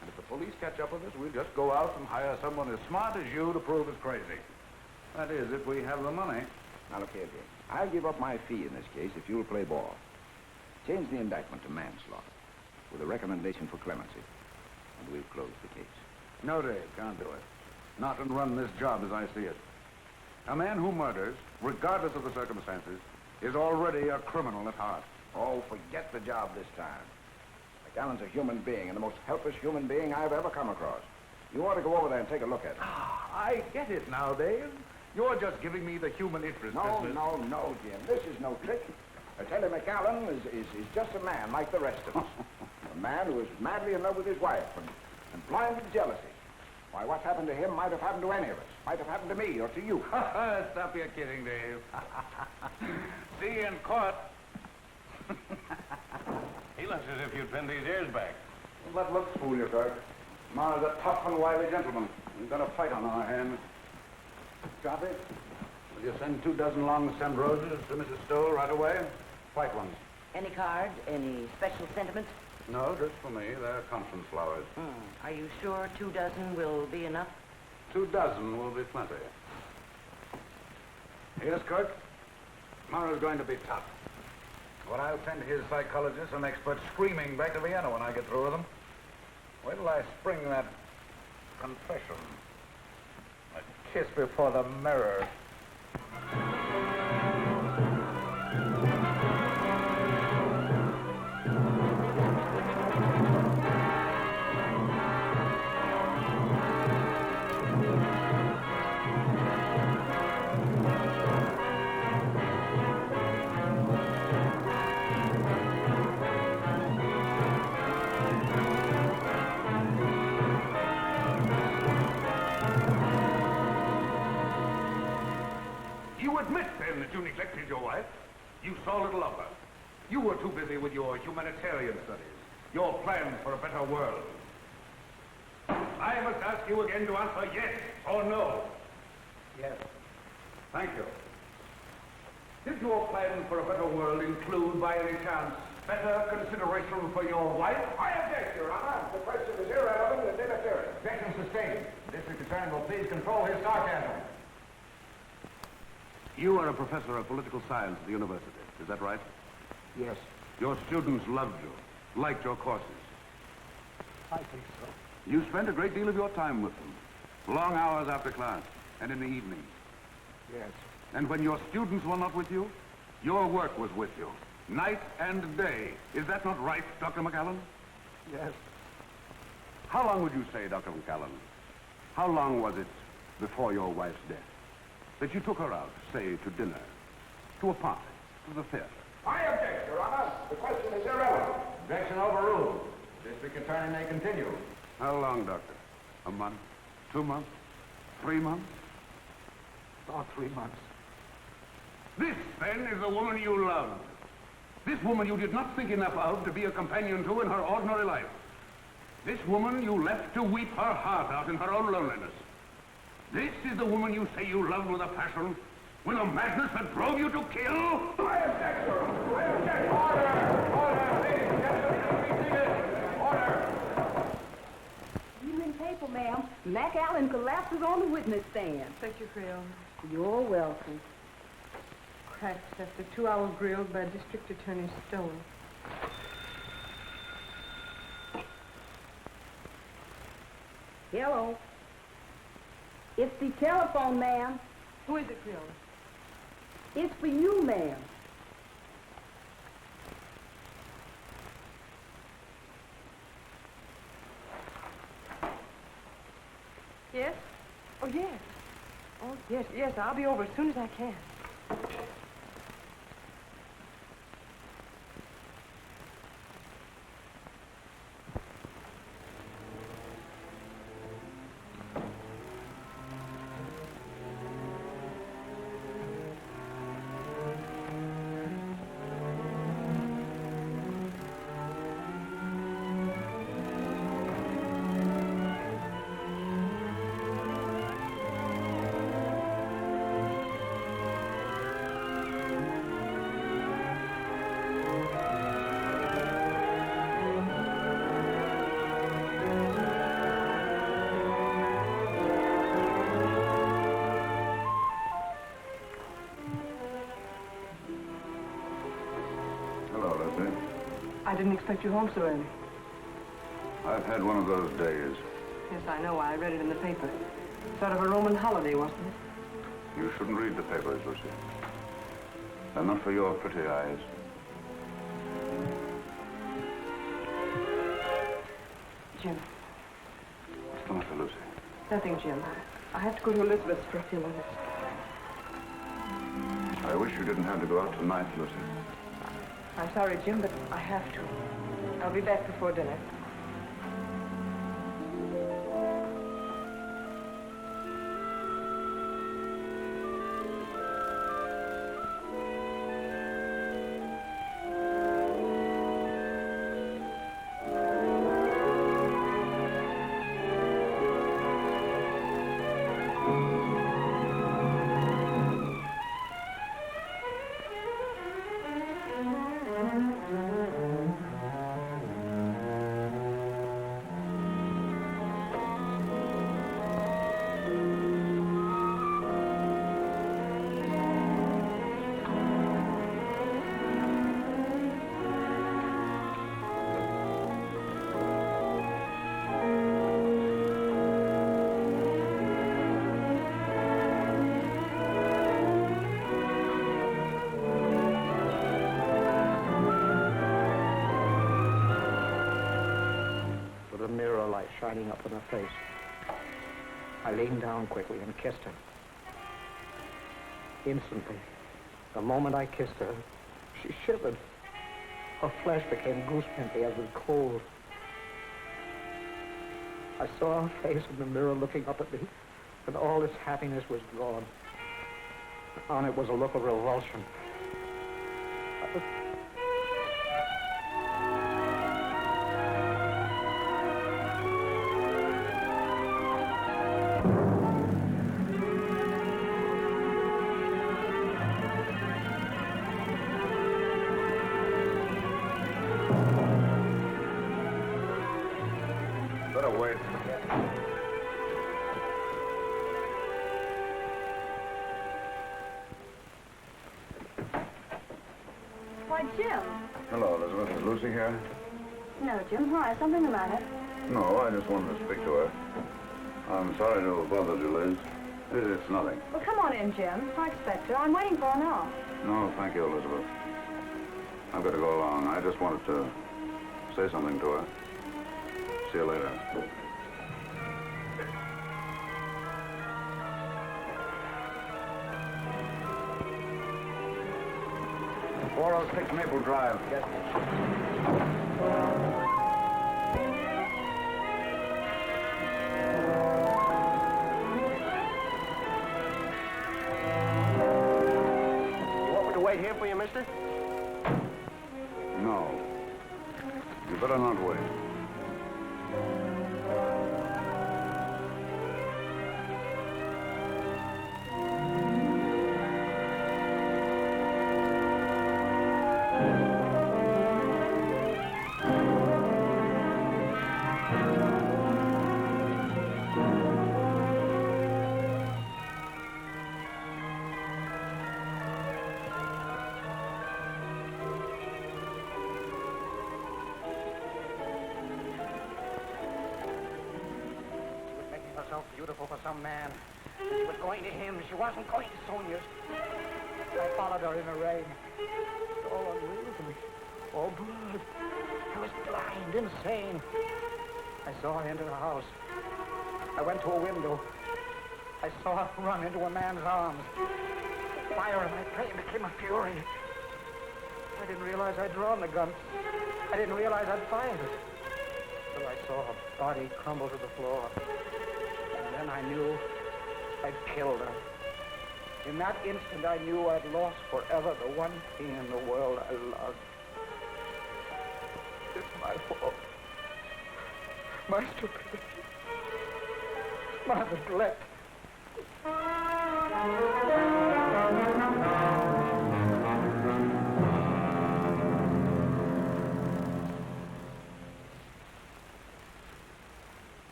And if the police catch up with us, we'll just go out and hire someone as smart as you to prove us crazy. That is, if we have the money. Now, look here, Jim. I'll give up my fee in this case if you'll play ball. Change the indictment to manslaughter with a recommendation for clemency, and we'll close the case. No, Dave, can't do it. Not and run this job as I see it. A man who murders, regardless of the circumstances, is already a criminal at heart. Oh, forget the job this time. McAllen's a human being, and the most helpless human being I've ever come across. You ought to go over there and take a look at him. I get it now, Dave. You're just giving me the human interest No, business. no, Jim. This is no trick. I tell you, McAllen is just a man like the rest of us. A man who is madly in love with his wife and blind with jealousy. Why, what's happened to him might have happened to any of us. Might have happened to me or to you. Stop your kidding, Dave. See you in court. He looks as if you'd pinned his ears back. Don't let looks fool you, Clerk. Mara's a tough and wily gentleman. We've got a fight on our hands. Copy? Will you send 24 long stemmed roses to Mrs. Stowe right away? White ones. Any cards? Any special sentiments? No, just for me. They're conscience flowers. Are you sure 24 will be enough? 24 will be plenty. Yes, Clerk. Mara's going to be tough. But I'll send his psychologists and experts screaming back to Vienna when I get through with them. Wait till I spring that confession. A kiss before the mirror. You admit, then, that you neglected your wife. You saw little of her. You were too busy with your humanitarian studies, your plans for a better world. I must ask you again to answer yes or no. Yes. Thank you. Did your plan for a better world include, by any chance, better consideration for your wife? I object, Your Honor. The question is irrelevant and inappropriate. Objection sustained. The district attorney will please control his sarcasm. You are a professor of political science at the university. Is that right? Yes, Your students loved you, liked your courses. I think so. You spent a great deal of your time with them. Long hours after class and in the evening. Yes. And when your students were not with you, your work was with you. Night and day. Is that not right, Dr. McAllen? Yes. How long would you say, Dr. McAllen? How long was it before your wife's death that you took her out, say, to dinner, to a party, to the theater? I object, Your Honor. The question is irrelevant. Objection overruled. District attorney may continue. How long, Doctor? A month? 2 months? 3 months? About 3 months. This, then, is the woman you loved. This woman you did not think enough of to be a companion to in her ordinary life. This woman you left to weep her heart out in her own loneliness. This is the woman you say you loved with a passion, with a madness that drove you to kill? I object, Your Honor. I object. Order! Order! Ladies and gentlemen, be seated. Order! Evening paper, ma'am. McAllen collapses on the witness stand. Thank you, Creole. You're welcome. Cracked after 2 hours grilled by District Attorney Stone. Hello. It's the telephone, ma'am. Who is it, Creole? It's for you, ma'am. Yes? Oh, yes. Oh, yes, I'll be over as soon as I can. I didn't expect you home so early. I've had one of those days. Yes, I know. I read it in the paper. Sort of a Roman holiday, wasn't it? You shouldn't read the papers, Lucy. They're not for your pretty eyes. Jim. What's the matter, Lucy? Nothing, Jim. I have to go to Elizabeth's for a few minutes. I wish you didn't have to go out tonight, Lucy. I'm sorry, Jim, but I have to. I'll be back before dinner. Shining up in her face. I leaned down quickly and kissed her. Instantly, the moment I kissed her, she shivered. Her flesh became goose-pimply as with cold. I saw her face in the mirror looking up at me, and all its happiness was gone. On it was a look of revulsion. I'll wait. Why, Jim. Hello, Elizabeth. Is Lucy here? No, Jim. Why? Something the matter? No, I just wanted to speak to her. I'm sorry to have bothered you, Liz. It's nothing. Well, come on in, Jim. I expect her. I'm waiting for her now. No, thank you, Elizabeth. I've got to go along. I just wanted to say something to her. See you later. 406 Maple Drive. Yes. You want me to wait here for you, mister? No. You better not wait. So beautiful for some man. She was going to him. She wasn't going to Sonia's. I followed her in the rain. It's all unreal to me. All blood. I was blind, insane. I saw her enter the house. I went to a window. I saw her run into a man's arms. The fire in my brain became a fury. I didn't realize I'd drawn the gun. I didn't realize I'd fired it. Till I saw her body crumble to the floor. Then I knew I'd killed her. In that instant, I knew I'd lost forever the one thing in the world I loved. It's my fault. My stupidity. My neglect.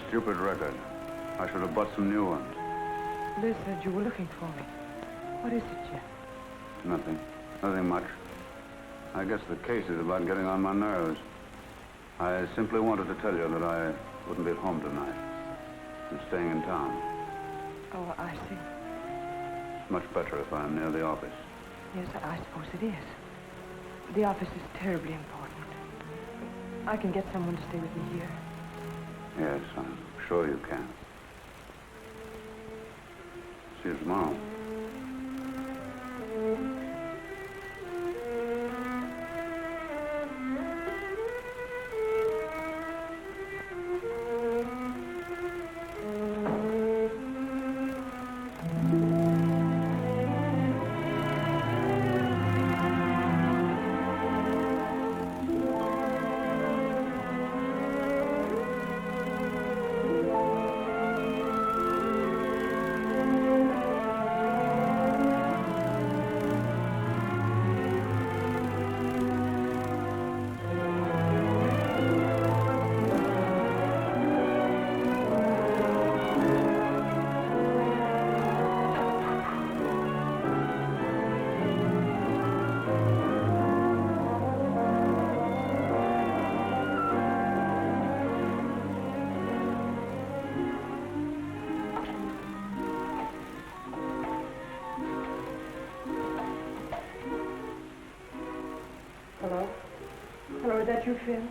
Stupid record. I should have bought some new ones. Liz said you were looking for me. What is it, Jim? Nothing. Nothing much. I guess the case is about getting on my nerves. I simply wanted to tell you that I wouldn't be at home tonight. I'm staying in town. Oh, I see. It's much better if I'm near the office. Yes, I suppose it is. The office is terribly important. I can get someone to stay with me here. Yes, I'm sure you can. See you tomorrow. sure that you feel?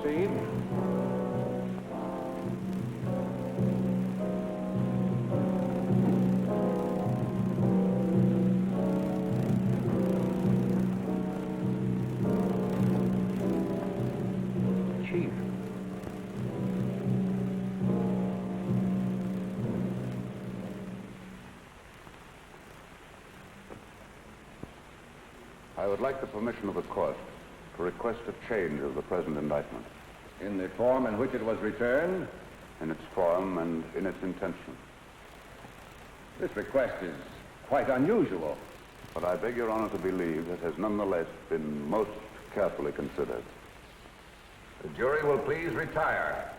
Proceed. Chief. I would like the permission of the court to request a change of the present indictment. In the form in which it was returned? In its form and in its intention. This request is quite unusual. But I beg Your Honor to believe it has nonetheless been most carefully considered. The jury will please retire.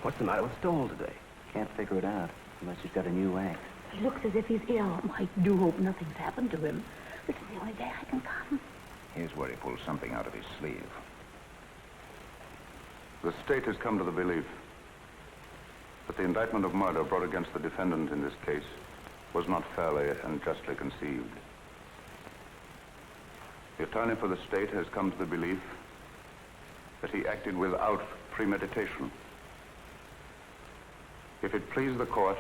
What's the matter with Doyle today? Can't figure it out, unless he's got a new act. He looks as if he's ill. I do hope nothing's happened to him. This is the only day I can come. Here's where he pulls something out of his sleeve. The state has come to the belief that the indictment of murder brought against the defendant in this case was not fairly and justly conceived. The attorney for the state has come to the belief that he acted without premeditation. If it please the court,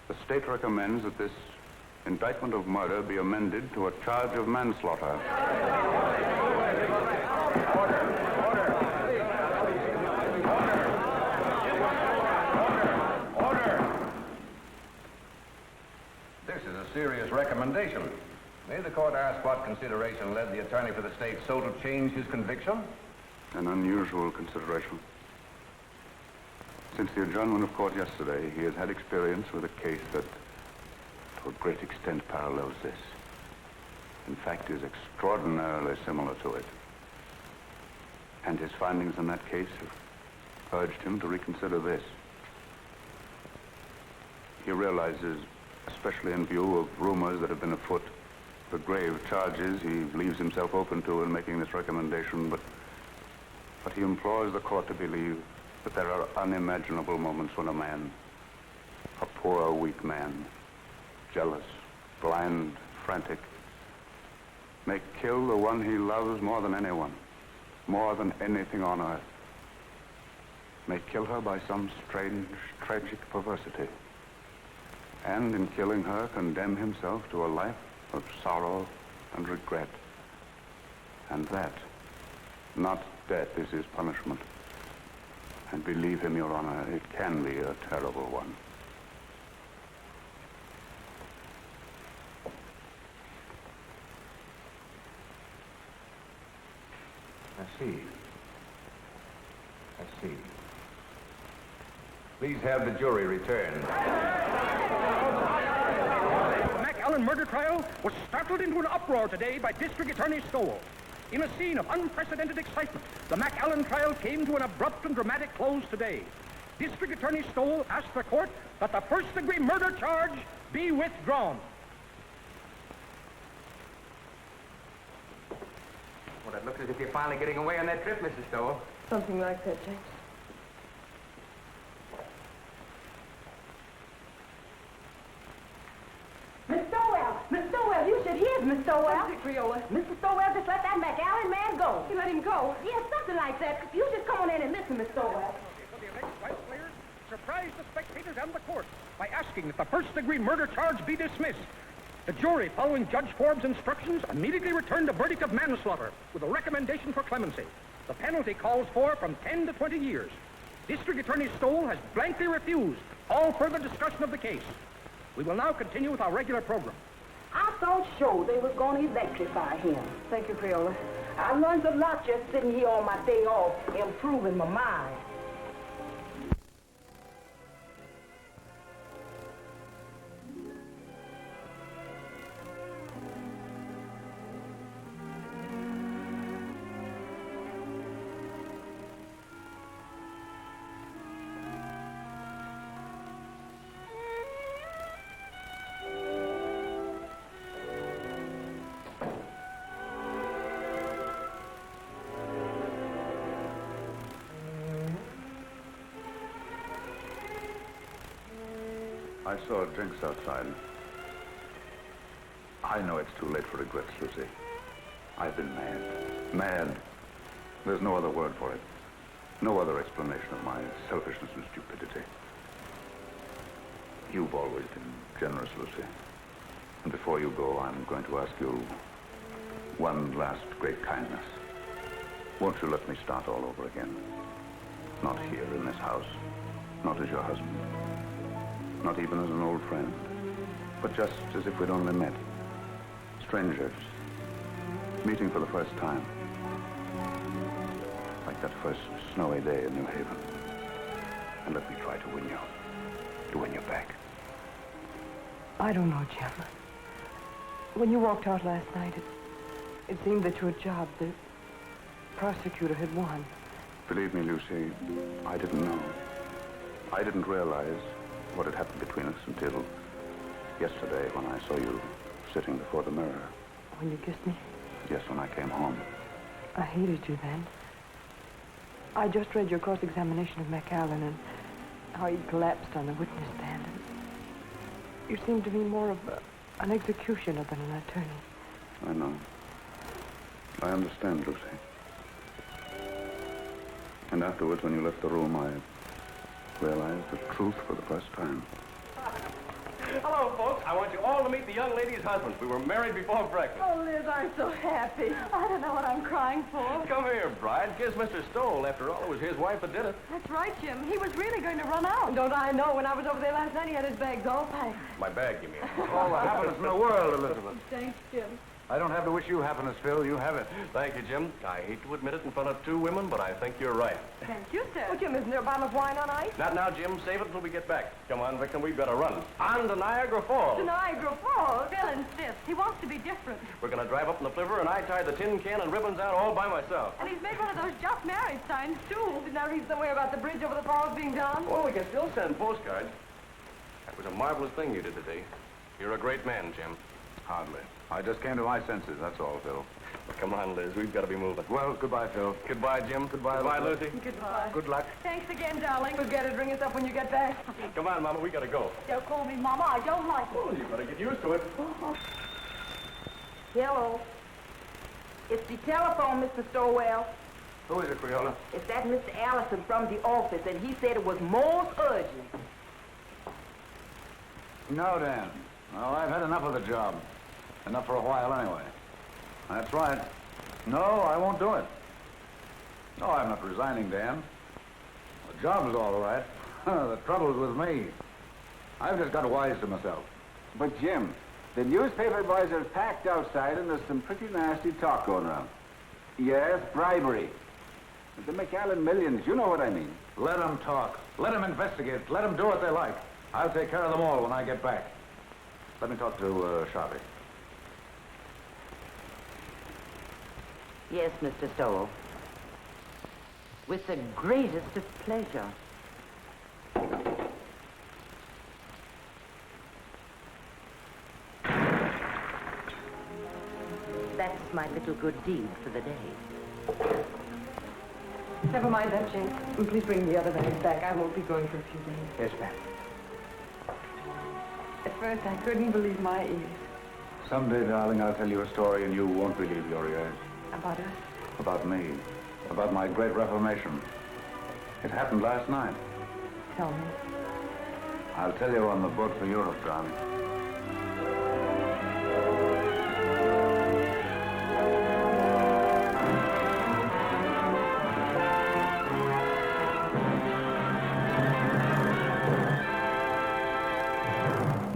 the state recommends that this indictment of murder be amended to a charge of manslaughter. This is a serious recommendation. May the court ask what consideration led the attorney for the state so to change his conviction? An unusual consideration. Since the adjournment of court yesterday, he has had experience with a case that, to a great extent, parallels this. In fact, is extraordinarily similar to it. And his findings in that case have urged him to reconsider this. He realizes, especially in view of rumors that have been afoot, the grave charges he leaves himself open to in making this recommendation, but he implores the court to believe that there are unimaginable moments when a man, a poor, weak man, jealous, blind, frantic, may kill the one he loves more than anyone, more than anything on earth, may kill her by some strange, tragic perversity, and in killing her condemn himself to a life of sorrow and regret. And that, not death, is his punishment. And believe him, Your Honor, it can be a terrible one. I see. I see. Please have the jury return. The McAllen murder trial was startled into an uproar today by District Attorney Stowell. In a scene of unprecedented excitement, the McAllen trial came to an abrupt and dramatic close today. District Attorney Stowell asked the court that the first-degree murder charge be withdrawn. Well, it looks as if you're finally getting away on that trip, Mrs. Stowell. Something like that, James. Miss Doyle! Miss Stowell? That's it, Creola. Mr. Stowell just let that McAllen man go. You let him go? Yes, something like that. You just come on in and listen, Miss Stowell. For the alleged white players, surprise the spectators and the court by asking that the first-degree murder charge be dismissed. The jury, following Judge Forbes' instructions, immediately returned a verdict of manslaughter with a recommendation for clemency. The penalty calls for from 10 to 20 years. District Attorney Stoll has blankly refused all further discussion of the case. We will now continue with our regular program. I thought sure they was going to electrify him. Thank you, Creola. I learned a lot just sitting here on my day off, improving my mind. I saw drinks outside. I know it's too late for regrets, Lucy. I've been mad. Mad. There's no other word for it. No other explanation of my selfishness and stupidity. You've always been generous, Lucy. And before you go, I'm going to ask you one last great kindness. Won't you let me start all over again? Not here in this house. Not as your husband. Not even as an old friend, but just as if we'd only met. Strangers, meeting for the first time. Like that first snowy day in New Haven. And let me try to win you back. I don't know, Jim. When you walked out last night, it seemed that your job, the prosecutor, had won. Believe me, Lucy, I didn't know. I didn't realize what had happened between us until yesterday when I saw you sitting before the mirror. When you kissed me? Yes, when I came home. I hated you then. I just read your cross-examination of McAllen and how he collapsed on the witness stand. And you seemed to me more of an executioner than an attorney. I know. I understand, Lucy. And afterwards, when you left the room, I realized the truth for the first time. Hello, folks. I want you all to meet the young lady's husband. We were married before breakfast. Oh, Liz, I'm so happy. I don't know what I'm crying for. Come here, bride. Kiss Mr. Stoll. After all, it was his wife that did it. That's right, Jim. He was really going to run out. Don't I know? When I was over there last night, he had his bags all packed. My bag, you mean? All the happiness in the world, Elizabeth. Thanks, Jim. I don't have to wish you happiness, Phil. You have it. Thank you, Jim. I hate to admit it in front of two women, but I think you're right. Thank you, sir. Oh, Jim, isn't there a bottle of wine on ice? Not now, Jim. Save it until we get back. Come on, Victor. We've got to run. On to Niagara Falls. To Niagara Falls. Phil insists. He wants to be different. We're going to drive up in the flivver, and I tie the tin can and ribbons out all by myself. And he's made one of those just married signs, too. Didn't I read somewhere about the bridge over the falls being done? Well, we can still send postcards. That was a marvelous thing you did today. You're a great man, Jim. Hardly. I just came to my senses, that's all, Phil. Well, come on, Liz. We've got to be moving. Well, goodbye, Phil. Goodbye, Jim. Goodbye, Lucy. Goodbye. Good luck. Thanks again, darling. Forget it. Ring us up when you get back. Come on, Mama. We got to go. Don't call me Mama. I don't like it. Oh, you better get used to it. Hello. It's the telephone, Mr. Stowell. Who is it, Creola? It's that Mr. Allison from the office, and he said it was most urgent. No, Dan. No, I've had enough of the job. Enough for a while, anyway. That's right. No, I won't do it. No, I'm not resigning, Dan. The job's all right. The trouble's with me. I've just got wise to myself. But, Jim, the newspaper boys are packed outside, and there's some pretty nasty talk going around. Yes, bribery. The McAllen millions, you know what I mean. Let them talk. Let them investigate. Let them do what they like. I'll take care of them all when I get back. Let me talk to Sharpie. Yes, Mr. Stoll. With the greatest of pleasure. That's my little good deed for the day. Never mind that, Jane. And please bring the other bags back. I won't be going for a few days. Yes, ma'am. At first, I couldn't believe my ears. Someday, darling, I'll tell you a story and you won't believe your ears. About us? About me. About my great reformation. It happened last night. Tell me. I'll tell you on the boat for Europe, darling.